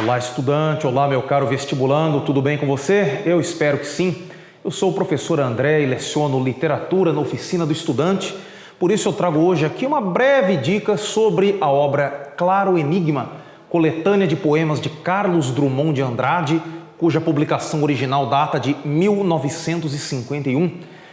Olá, estudante, olá, meu caro vestibulando, tudo bem com você? Eu espero que sim. Eu sou o professor André e leciono literatura na Oficina do Estudante, por isso eu trago hoje aqui uma breve dica sobre a obra Claro Enigma, coletânea de poemas de Carlos Drummond de Andrade, cuja publicação original data de 1951.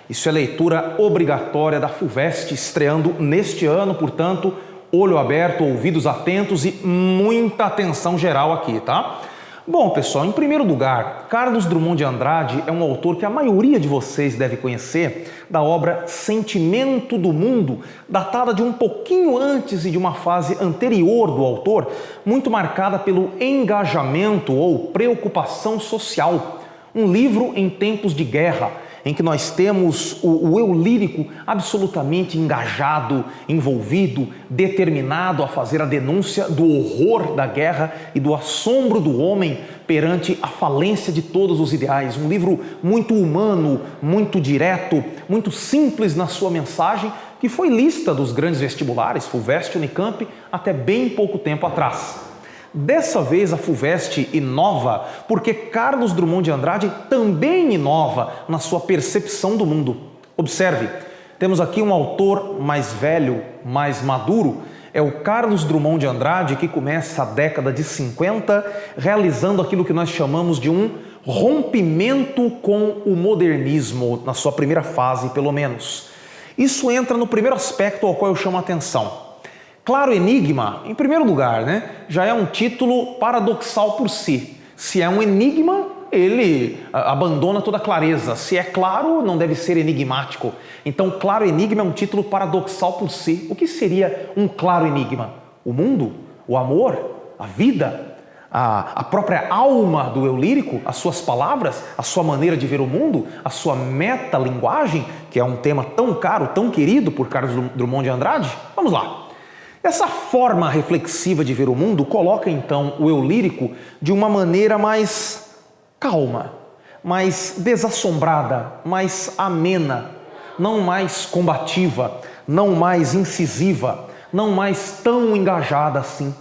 Isso é leitura obrigatória da FUVEST, estreando neste ano, portanto, olho aberto, ouvidos atentos e muita atenção geral aqui, tá? Bom, pessoal, em primeiro lugar, Carlos Drummond de Andrade é um autor que a maioria de vocês deve conhecer da obra Sentimento do Mundo, datada de um pouquinho antes e de uma fase anterior do autor, muito marcada pelo engajamento ou preocupação social. Um livro em tempos de guerra, em que nós temos o eu lírico absolutamente engajado, envolvido, determinado a fazer a denúncia do horror da guerra e do assombro do homem perante a falência de todos os ideais. Um livro muito humano, muito direto, muito simples na sua mensagem, que foi lista dos grandes vestibulares, FUVEST e Unicamp, até bem pouco tempo atrás. Dessa vez a FUVEST inova porque Carlos Drummond de Andrade também inova na sua percepção do mundo. Observe, temos aqui um autor mais velho, mais maduro, é o Carlos Drummond de Andrade, que começa a década de 50 realizando aquilo que nós chamamos de um rompimento com o modernismo, na sua primeira fase pelo menos. Isso entra no primeiro aspecto ao qual eu chamo a atenção. Claro Enigma, em primeiro lugar, já é um título paradoxal por si. Se é um enigma, ele abandona toda a clareza. Se é claro, não deve ser enigmático. Então, Claro Enigma é um título paradoxal por si. O que seria um claro enigma? O mundo? O amor? A vida? A própria alma do eu lírico? As suas palavras? A sua maneira de ver o mundo? A sua metalinguagem, que é um tema tão caro, tão querido por Carlos Drummond de Andrade? Vamos lá. Essa forma reflexiva de ver o mundo coloca então o eu lírico de uma maneira mais calma, mais desassombrada, mais amena, não mais combativa, não mais incisiva, não mais tão engajada assim.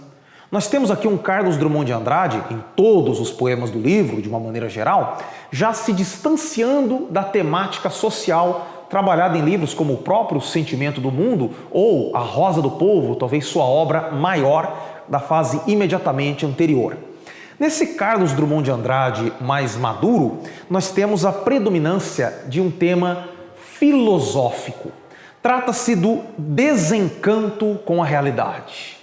Nós temos aqui um Carlos Drummond de Andrade, em todos os poemas do livro, de uma maneira geral, já se distanciando da temática social trabalhada em livros como o próprio Sentimento do Mundo ou A Rosa do Povo, talvez sua obra maior da fase imediatamente anterior. Nesse Carlos Drummond de Andrade mais maduro, nós temos a predominância de um tema filosófico. Trata-se do desencanto com a realidade.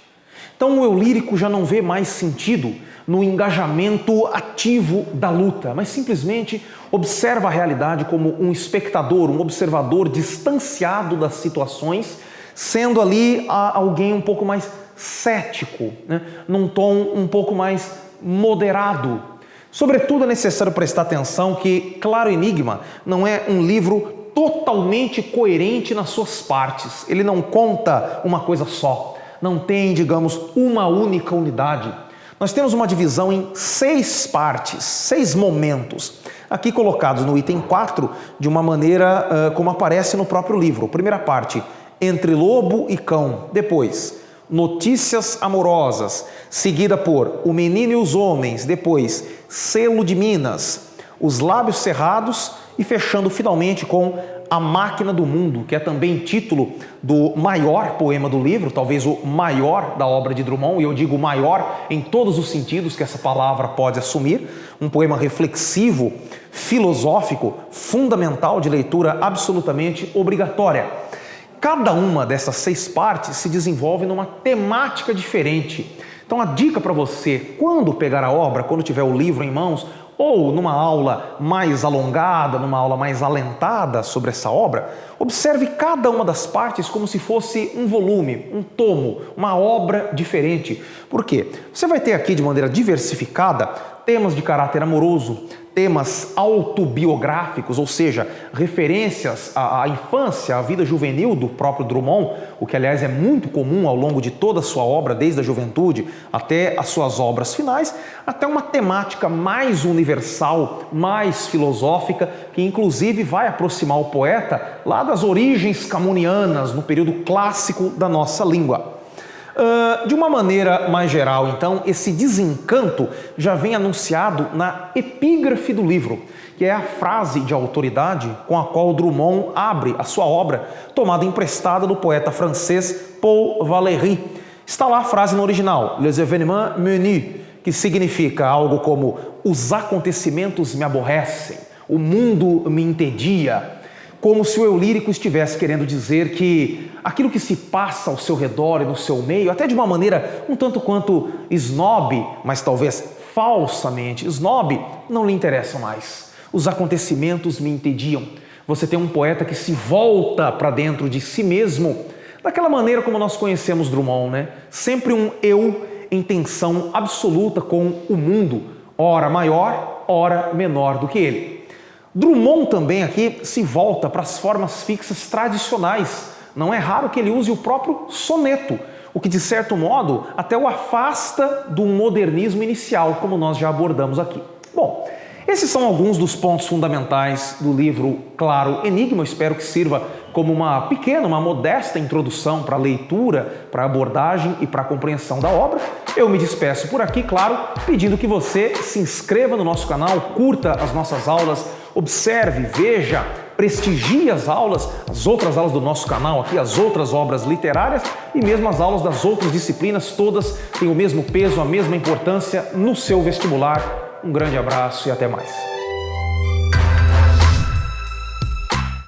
Então o eu lírico já não vê mais sentido no engajamento ativo da luta, mas simplesmente observa a realidade como um espectador, um observador distanciado das situações, sendo ali alguém um pouco mais cético, num tom um pouco mais moderado. Sobretudo é necessário prestar atenção que Claro Enigma não é um livro totalmente coerente nas suas partes. Ele não conta uma coisa só, não tem, digamos, uma única unidade. Nós temos uma divisão em 6 partes, 6 momentos, aqui colocados no item 4, de uma maneira como aparece no próprio livro. Primeira parte, Entre Lobo e Cão. Depois, Notícias Amorosas, seguida por O Menino e os Homens. Depois, Selo de Minas, Os Lábios Cerrados e fechando finalmente com A Máquina do Mundo, que é também título do maior poema do livro, talvez o maior da obra de Drummond, e eu digo maior em todos os sentidos que essa palavra pode assumir, um poema reflexivo, filosófico, fundamental, de leitura absolutamente obrigatória. Cada uma dessas 6 partes se desenvolve numa temática diferente. Então a dica para você, quando pegar a obra, quando tiver o livro em mãos, ou numa aula mais alongada, numa aula mais alentada sobre essa obra, observe cada uma das partes como se fosse um volume, um tomo, uma obra diferente. Por quê? Você vai ter aqui de maneira diversificada temas de caráter amoroso, temas autobiográficos, ou seja, referências à infância, à vida juvenil do próprio Drummond, o que aliás é muito comum ao longo de toda a sua obra, desde a juventude até as suas obras finais, até uma temática mais universal, mais filosófica, que inclusive vai aproximar o poeta lá das origens camunianas, no período clássico da nossa língua. De uma maneira mais geral, então, esse desencanto já vem anunciado na epígrafe do livro, que é a frase de autoridade com a qual Drummond abre a sua obra, tomada emprestada do poeta francês Paul Valéry. Está lá a frase no original, Les événements m'ennuient, que significa algo como os acontecimentos me aborrecem, o mundo me entedia, como se o eu lírico estivesse querendo dizer que aquilo que se passa ao seu redor e no seu meio, até de uma maneira um tanto quanto snob, mas talvez falsamente snob, não lhe interessa mais. Os acontecimentos me entediam. Você tem um poeta que se volta para dentro de si mesmo, daquela maneira como nós conhecemos Drummond, né? Sempre um eu em tensão absoluta com o mundo, ora maior, ora menor do que ele. Drummond também aqui se volta para as formas fixas tradicionais. Não é raro que ele use o próprio soneto, o que de certo modo até o afasta do modernismo inicial, como nós já abordamos aqui. Bom, esses são alguns dos pontos fundamentais do livro Claro Enigma. Eu espero que sirva como uma pequena, uma modesta introdução para a leitura, para a abordagem e para a compreensão da obra. Eu me despeço por aqui, claro, pedindo que você se inscreva no nosso canal, curta as nossas aulas, observe, veja, prestigie as aulas, as outras aulas do nosso canal aqui, as outras obras literárias e mesmo as aulas das outras disciplinas, todas têm o mesmo peso, a mesma importância no seu vestibular. Um grande abraço e até mais.